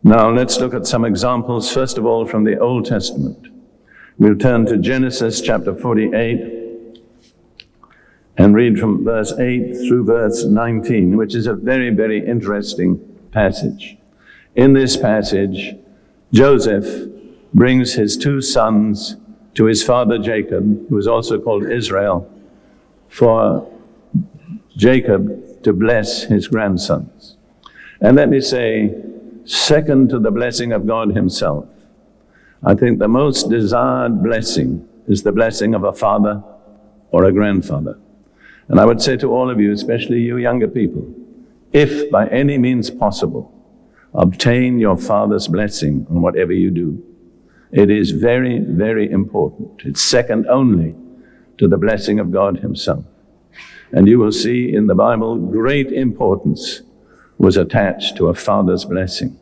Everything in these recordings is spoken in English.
Now let's look at some examples, first of all, from the Old Testament. We'll turn to Genesis chapter 48 and read from verse 8 through verse 19, which is a very, very interesting passage. In this passage, Joseph brings his two sons to his father Jacob, who is also called Israel, for Jacob to bless his grandsons. And let me say, second to the blessing of God himself, I think the most desired blessing is the blessing of a father or a grandfather. And I would say to all of you, especially you younger people, if by any means possible, obtain your father's blessing on whatever you do. It is very, very important. It's second only to the blessing of God himself. And you will see in the Bible, great importance was attached to a father's blessing.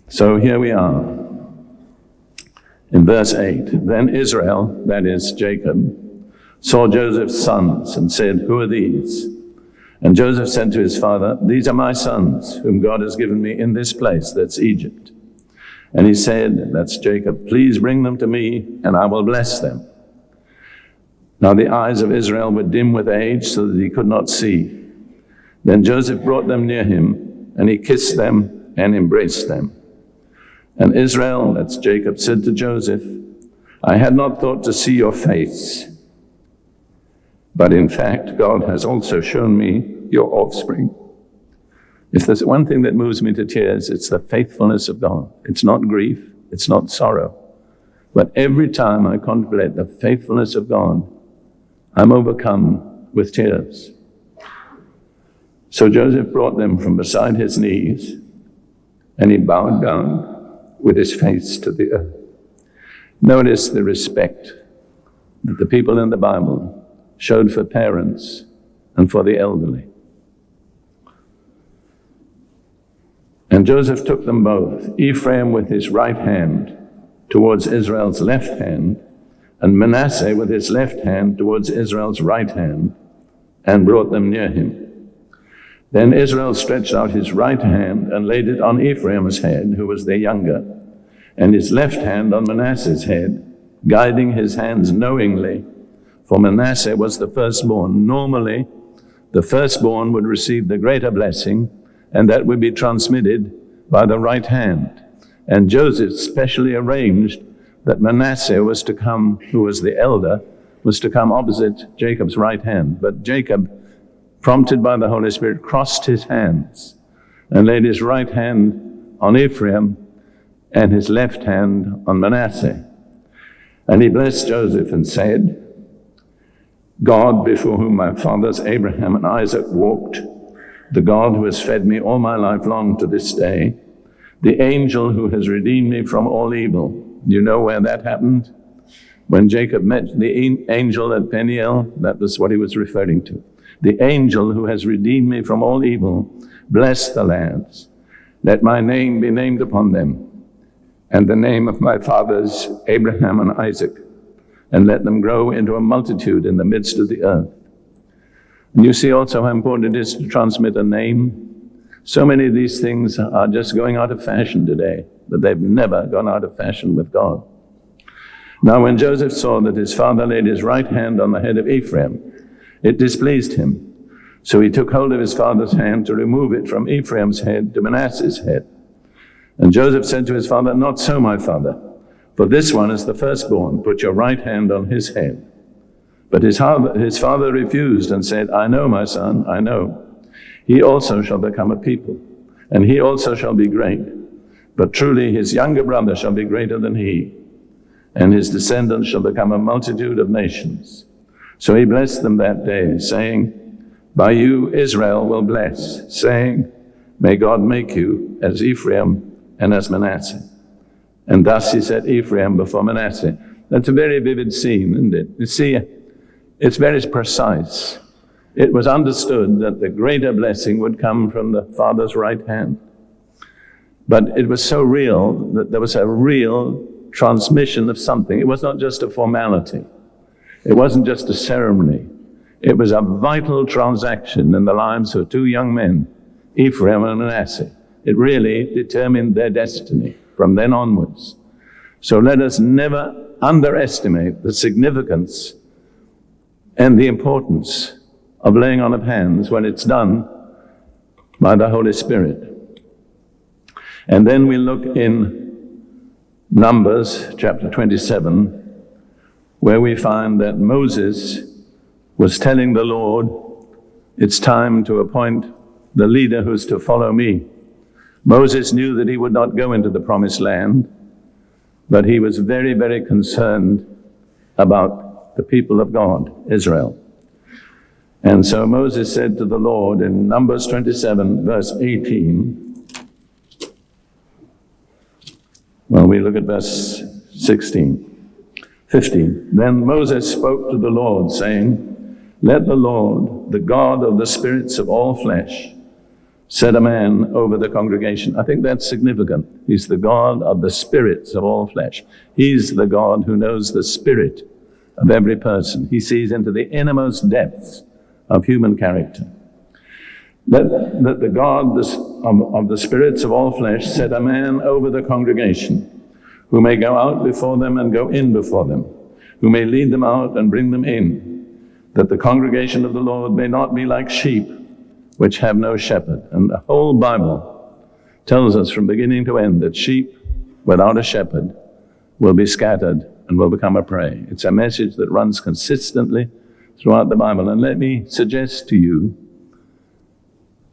So here we are in verse 8. Then Israel, that is Jacob, saw Joseph's sons and said, "Who are these?" And Joseph said to his father, "These are my sons, whom God has given me in this place," that's Egypt. And he said, that's Jacob, "Please bring them to me, and I will bless them." Now the eyes of Israel were dim with age, so that he could not see. Then Joseph brought them near him, and he kissed them and embraced them. And Israel, that's Jacob, said to Joseph, "I had not thought to see your face, but in fact, God has also shown me your offspring." If there's one thing that moves me to tears, it's the faithfulness of God. It's not grief, it's not sorrow. But every time I contemplate the faithfulness of God, I'm overcome with tears. So Joseph brought them from beside his knees, and he bowed down with his face to the earth. Notice the respect that the people in the Bible showed for parents and for the elderly. And Joseph took them both, Ephraim with his right hand towards Israel's left hand, and Manasseh with his left hand towards Israel's right hand, and brought them near him. Then Israel stretched out his right hand and laid it on Ephraim's head, who was the younger, and his left hand on Manasseh's head, guiding his hands knowingly, for Manasseh was the firstborn. Normally, the firstborn would receive the greater blessing, and that would be transmitted by the right hand. And Joseph specially arranged that Manasseh was to come, who was the elder, was to come opposite Jacob's right hand. But Jacob, prompted by the Holy Spirit, crossed his hands and laid his right hand on Ephraim and his left hand on Manasseh. And he blessed Joseph and said, "God, before whom my fathers Abraham and Isaac walked, the God who has fed me all my life long to this day, the angel who has redeemed me from all evil." You know where that happened? When Jacob met the angel at Peniel, that was what he was referring to. The angel who has redeemed me from all evil, bless the lads. Let my name be named upon them, and the name of my fathers Abraham and Isaac, and let them grow into a multitude in the midst of the earth. And you see also how important it is to transmit a name. So many of these things are just going out of fashion today, but they've never gone out of fashion with God. Now when Joseph saw that his father laid his right hand on the head of Ephraim, it displeased him. So he took hold of his father's hand to remove it from Ephraim's head to Manasseh's head. And Joseph said to his father, "Not so, my father, for this one is the firstborn. Put your right hand on his head." But his father refused and said, "I know, my son, I know. He also shall become a people, and he also shall be great. But truly his younger brother shall be greater than he, and his descendants shall become a multitude of nations." So he blessed them that day, saying, "By you Israel will bless, saying, may God make you as Ephraim and as Manasseh." And thus he set Ephraim before Manasseh. That's a very vivid scene, isn't it? You see, it's very precise. It was understood that the greater blessing would come from the father's right hand. But it was so real that there was a real transmission of something. It was not just a formality. It wasn't just a ceremony. It was a vital transaction in the lives of two young men, Ephraim and Manasseh. It really determined their destiny from then onwards. So let us never underestimate the significance and the importance of laying on of hands when it's done by the Holy Spirit. And then we look in Numbers chapter 27, where we find that Moses was telling the Lord, it's time to appoint the leader who's to follow me. Moses knew that he would not go into the promised land, but he was very, very concerned about the people of God, Israel. And so Moses said to the Lord in Numbers 27, verse 18, well, we look at verse 15. Then Moses spoke to the Lord, saying, let the Lord, the God of the spirits of all flesh, set a man over the congregation. I think that's significant. He's the God of the spirits of all flesh. He's the God who knows the spirit of every person. He sees into the innermost depths of human character. Let the God of the spirits of all flesh set a man over the congregation, who may go out before them and go in before them, who may lead them out and bring them in, that the congregation of the Lord may not be like sheep, which have no shepherd. And the whole Bible tells us from beginning to end that sheep without a shepherd will be scattered and will become a prey. It's a message that runs consistently throughout the Bible. And let me suggest to you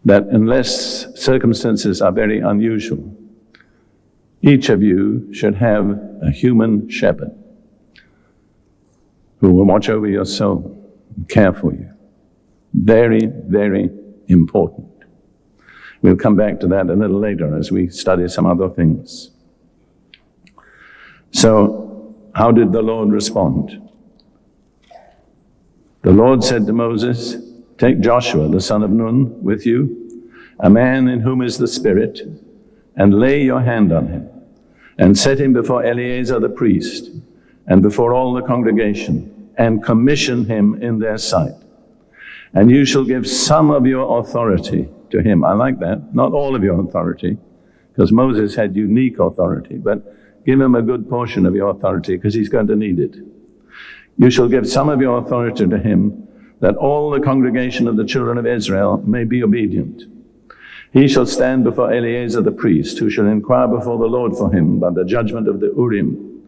that unless circumstances are very unusual, each of you should have a human shepherd who will watch over your soul and care for you. Very, very important. We'll come back to that a little later as we study some other things. So, how did the Lord respond? The Lord said to Moses, take Joshua, the son of Nun, with you, a man in whom is the Spirit, and lay your hand on him, and set him before Eleazar the priest, and before all the congregation, and commission him in their sight. And you shall give some of your authority to him. I like that. Not all of your authority, because Moses had unique authority, but give him a good portion of your authority, because he's going to need it. You shall give some of your authority to him, that all the congregation of the children of Israel may be obedient. He shall stand before Eleazar the priest, who shall inquire before the Lord for him by the judgment of the Urim.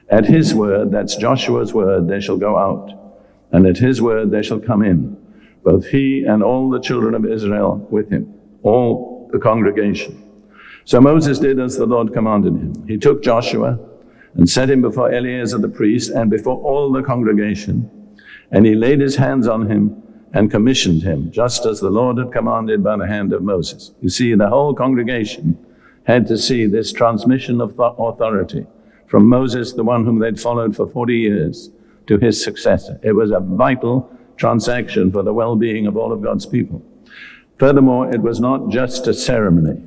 At his word, that's Joshua's word, they shall go out, and at his word they shall come in, both he and all the children of Israel with him, all the congregation. So Moses did as the Lord commanded him. He took Joshua and set him before Eleazar the priest and before all the congregation, and he laid his hands on him and commissioned him, just as the Lord had commanded by the hand of Moses. You see, the whole congregation had to see this transmission of authority from Moses, the one whom they'd followed for 40 years, to his successor. It was a vital transaction for the well-being of all of God's people. Furthermore, it was not just a ceremony.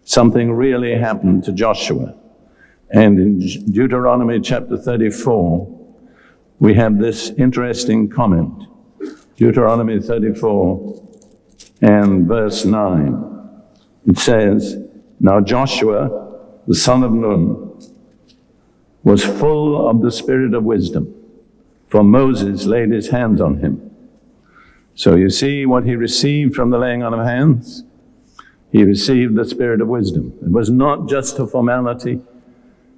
Something really happened to Joshua. And in Deuteronomy chapter 34, we have this interesting comment. Deuteronomy 34 and verse 9. It says, now Joshua, the son of Nun, was full of the spirit of wisdom, for Moses laid his hands on him. So you see what he received from the laying on of hands? He received the spirit of wisdom. It was not just a formality,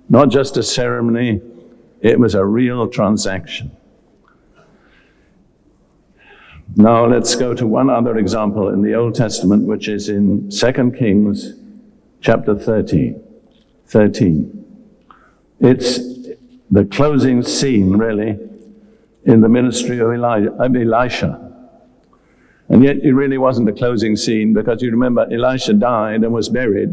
not just a ceremony, it was a real transaction. Now let's go to one other example in the Old Testament, which is in 2 Kings chapter 13. It's the closing scene, really, in the ministry of Elisha. And yet it really wasn't a closing scene, because you remember Elisha died and was buried,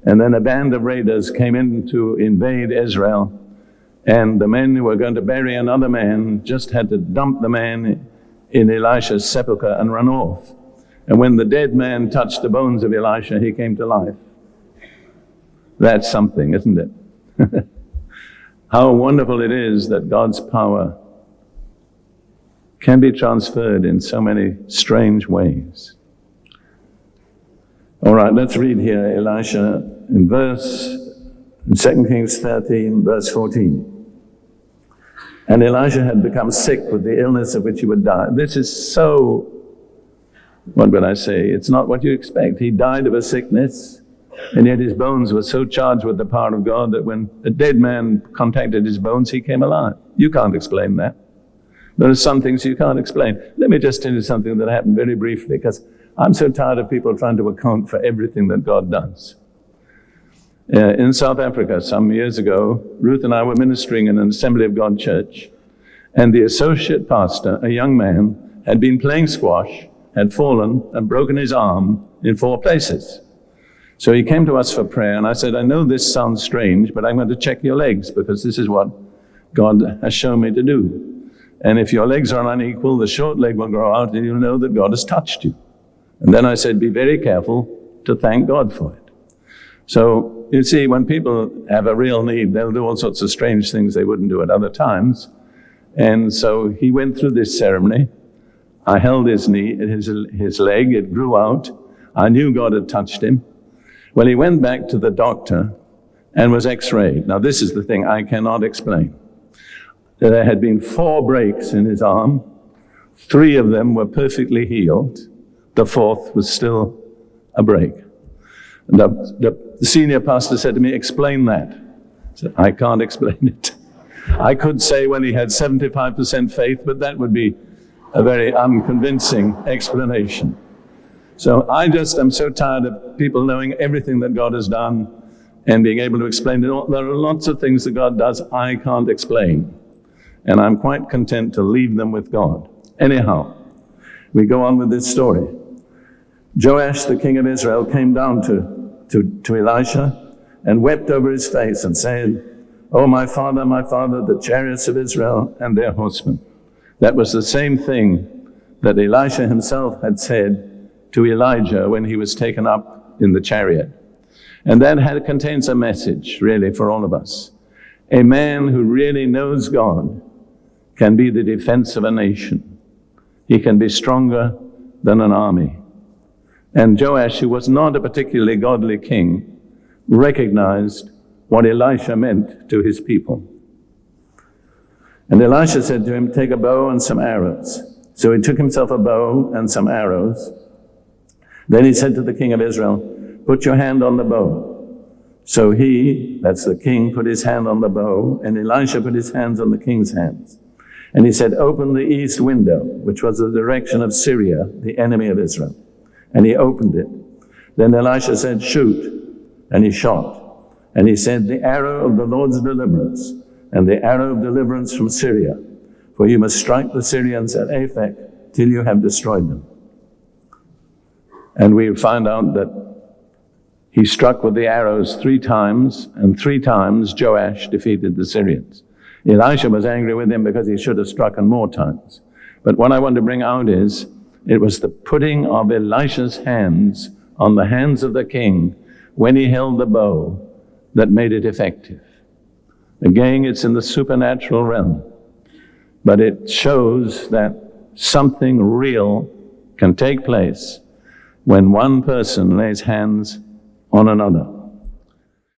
and then a band of raiders came in to invade Israel, and the men who were going to bury another man just had to dump the man in Elisha's sepulcher and run off. And when the dead man touched the bones of Elisha, he came to life. That's something, isn't it? How wonderful it is that God's power can be transferred in so many strange ways. All right, let's read here Elisha in 2 Kings 13, verse 14. And Elisha had become sick with the illness of which he would die. This is so, what would I say? It's not what you expect. He died of a sickness, and yet his bones were so charged with the power of God that when a dead man contacted his bones, he came alive. You can't explain that. There are some things you can't explain. Let me just tell you something that happened very briefly, because I'm so tired of people trying to account for everything that God does. In South Africa, some years ago, Ruth and I were ministering in an Assembly of God church, and the associate pastor, a young man, had been playing squash, had fallen and broken his arm in 4 places. So he came to us for prayer, and I said, I know this sounds strange, but I'm going to check your legs, because this is what God has shown me to do. And if your legs are unequal, the short leg will grow out, and you'll know that God has touched you. And then I said, be very careful to thank God for it. So, you see, when people have a real need, they'll do all sorts of strange things they wouldn't do at other times. And so he went through this ceremony. I held his knee, his leg, it grew out. I knew God had touched him. Well, he went back to the doctor and was x-rayed. Now, this is the thing I cannot explain. There had been 4 breaks in his arm. 3 of them were perfectly healed. The 4th was still a break. And the senior pastor said to me, explain that. I said, I can't explain it. I could say, well, he had 75% faith, but that would be a very unconvincing explanation. So I just am so tired of people knowing everything that God has done and being able to explain it all. There are lots of things that God does I can't explain. And I'm quite content to leave them with God. Anyhow, we go on with this story. Joash, the king of Israel, came down to Elisha and wept over his face and said, oh, my father, the chariots of Israel and their horsemen. That was the same thing that Elisha himself had said to Elijah when he was taken up in the chariot. And that contains a message, really, for all of us. A man who really knows God can be the defense of a nation. He can be stronger than an army. And Joash, who was not a particularly godly king, recognized what Elisha meant to his people. And Elisha said to him, take a bow and some arrows. So he took himself a bow and some arrows. Then he said to the king of Israel, put your hand on the bow. So he, that's the king, put his hand on the bow, and Elisha put his hands on the king's hands. And he said, open the east window, which was the direction of Syria, the enemy of Israel. And he opened it. Then Elisha said, shoot. And he shot. And he said, the arrow of the Lord's deliverance, and the arrow of deliverance from Syria. For you must strike the Syrians at Aphek till you have destroyed them. And we find out that he struck with the arrows 3 times, and 3 times Joash defeated the Syrians. Elisha was angry with him because he should have struck more times. But what I want to bring out is, it was the putting of Elisha's hands on the hands of the king when he held the bow that made it effective. Again, it's in the supernatural realm, but it shows that something real can take place when one person lays hands on another.